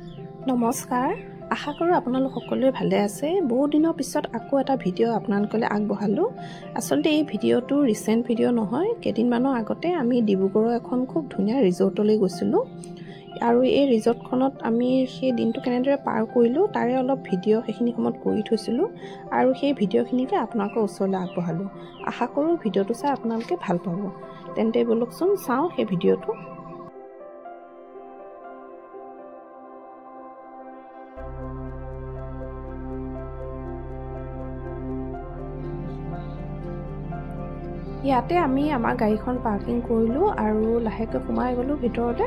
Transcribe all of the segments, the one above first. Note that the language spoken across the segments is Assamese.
নমস্কাৰ আশা কৰো আপোনালোক সকলোৱে ভালে আছে বহুত দিনৰ পিছত আকৌ এটা ভিডিও আপোনালোকলৈ আগবঢ়ালো আসলতে এই ভিডিওটো ৰিসেন্ট ভিডিও নহয় কেদিনমানৰ আগতে আমি ডিব্ৰুগড়ৰ এখন খুব ধুনীয়া ৰিজৰ্টলৈ গৈছিলো আৰু এই ৰিজৰ্টখনত আমি সেই দিনটো কেনেদৰে পাৰ কৰিলো তাৰে অলপ ভিডিও সেইখিনি সময়ত কৰি থৈছিলো আৰু সেই ভিডিওখিনিকে আপোনালোকৰ ওচৰলৈ আগবঢ়ালো আশা কৰো ভিডিওটো চাই আপোনালোকে ভাল পাব তেন্তে বলকচোন চাও সেই ভিডিওটো ইয়াতে আমি আমাৰ গাড়ীখন পাৰ্কিং কৰিলো আৰু লাহেকৈ সোমাই গলো ভিতৰতে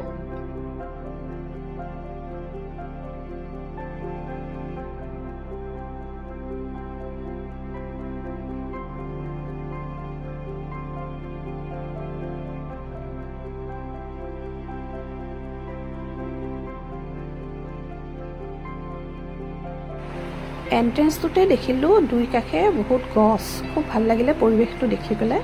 এন্ট্ৰেন্সটোতে দেখিলো দুই কাষে বহুত গছ খুব ভাল লাগিলে পৰিবেশটো দেখি পেলাই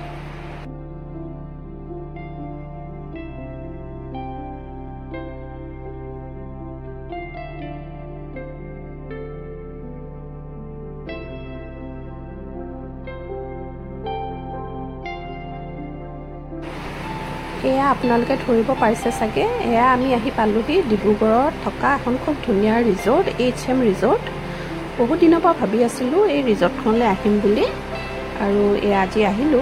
এয়া আপোনালোকে ধৰিব পাৰিছে চাগে এয়া আমি আহি পালোহি ডিব্ৰুগড়ত থকা এখন খুব ধুনীয়া ৰিজৰ্ট HM ৰিজৰ্ট বহুত দিনৰ পৰা ভাবি আছিলো এই ৰিজৰ্টখনলৈ আহিম বুলি আৰু এয়া আজি আহিলো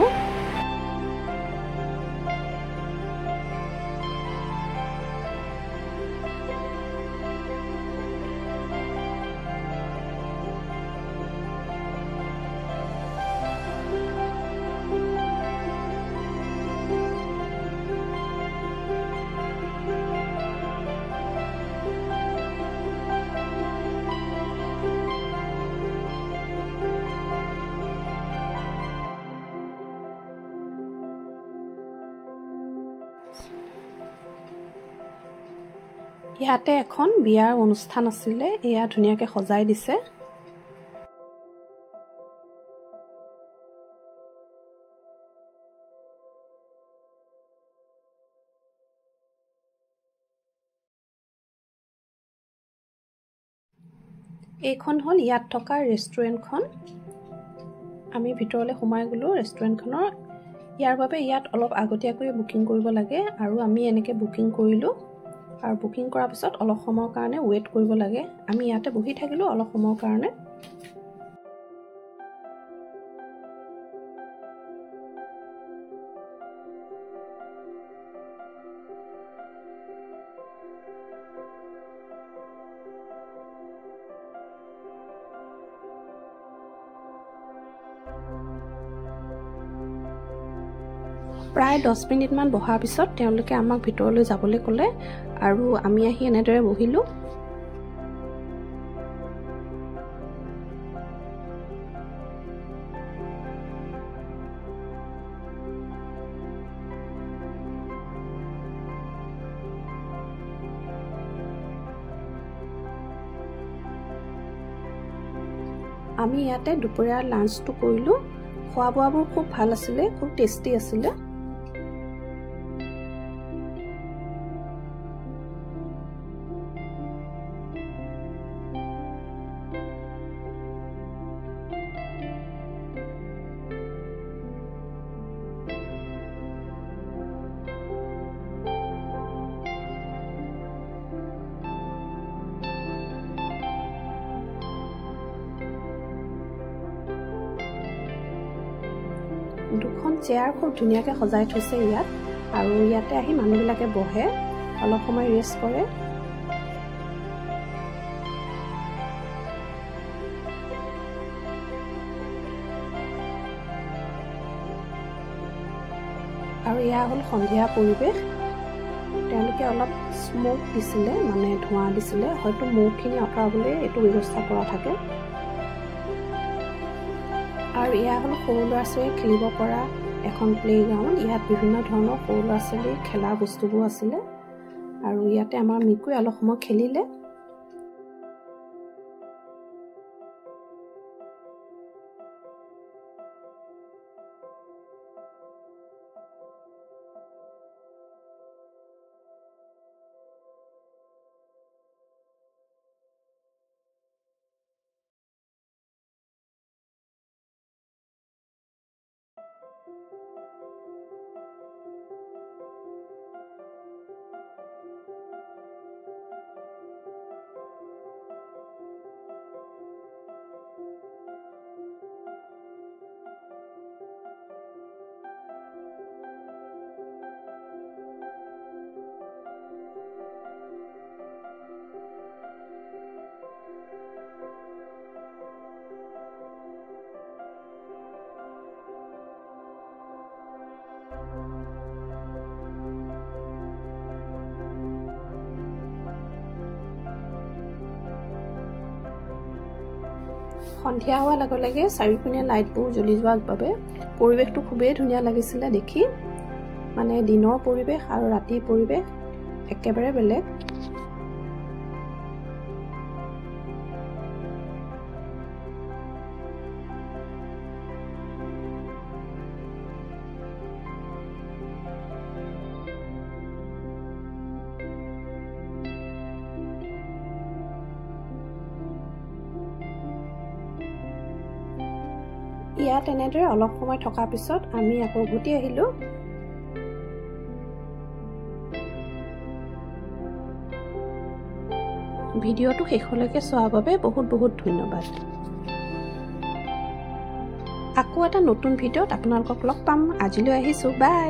ইয়াতে এখন বিয়াৰ অনুষ্ঠান আছিলে এয়া ধুনীয়াকৈ সজাই দিছে এইখন হল ইয়াত থকা ৰেষ্টুৰেণ্টখন আমি ভিতৰলৈ সোমাই গলো ৰেষ্টুৰেণ্টখনৰ ইয়াৰ বাবে ইয়াত অলপ আগতীয়াকৈ বুকিং কৰিব লাগে আৰু আমি এনেকৈ বুকিং কৰিলো আৰু বুকিং কৰাৰ পিছত অলপ সময়ৰ কাৰণে ওয়েট কৰিব লাগে আমি ইয়াতে বহি থাকিলো অলপ সময়ৰ কাৰণে প্ৰায় 10 মিনিট মান বহাৰ পিছত তেওঁলোকে আমাক ভিতৰলৈ যাবলৈ ক'লে আৰু আমি আহি এনেদৰে বহিলো আমি ইয়াতে দুপৰীয়াৰ লাঞ্চটো কৰিলো খোৱা বোৱাবোৰ খুব ভাল আছিলে খুব টেষ্টি আছিলে দুখন চেয়াৰ খুব ধুনীয়াকৈ সজাই থৈছে ইয়াত আৰু ইয়াতে আহি মানুহবিলাকে বহে অলপ সময় ৰেষ্ট কৰে আৰু এয়া হ'ল সন্ধিয়া পৰিৱেশ তেওঁলোকে অলপ স্মোক দিছিলে মানে ধোঁৱা দিছিলে হয়তো মহখিনি আঁতৰাবলৈ এইটো ব্যৱস্থা কৰা থাকে আৰু এয়া হ'ল সৰু ল'ৰা-ছোৱালীয়ে খেলিব পৰা এখন প্লেগ্ৰাউণ্ড ইয়াত বিভিন্ন ধৰণৰ সৰু ল'ৰা-ছোৱালীৰ খেলাৰ বস্তুবোৰ আছিলে আৰু ইয়াতে আমাৰ মিকুৱে অলপ সময় খেলিলে সন্ধিয়া হোৱাৰ লগে লগে চাৰিওপিনে লাইটবোৰ জ্বলি যোৱাৰ বাবে পৰিৱেশটো খুবেই ধুনীয়া লাগিছিলে দেখি মানে দিনৰ পৰিৱেশ আৰু ৰাতিৰ পৰিৱেশ একেবাৰে বেলেগ ইয়াত এনেদৰে অলপ সময় থকাৰ পিছত আমি আকৌ উভতি আহিলোঁ ভিডিঅ'টো শেষলৈকে চোৱাৰ বাবে বহুত বহুত ধন্যবাদ আকৌ এটা নতুন ভিডিঅ'ত আপোনালোকক লগ পাম আজিলৈ আহিছোঁ বাই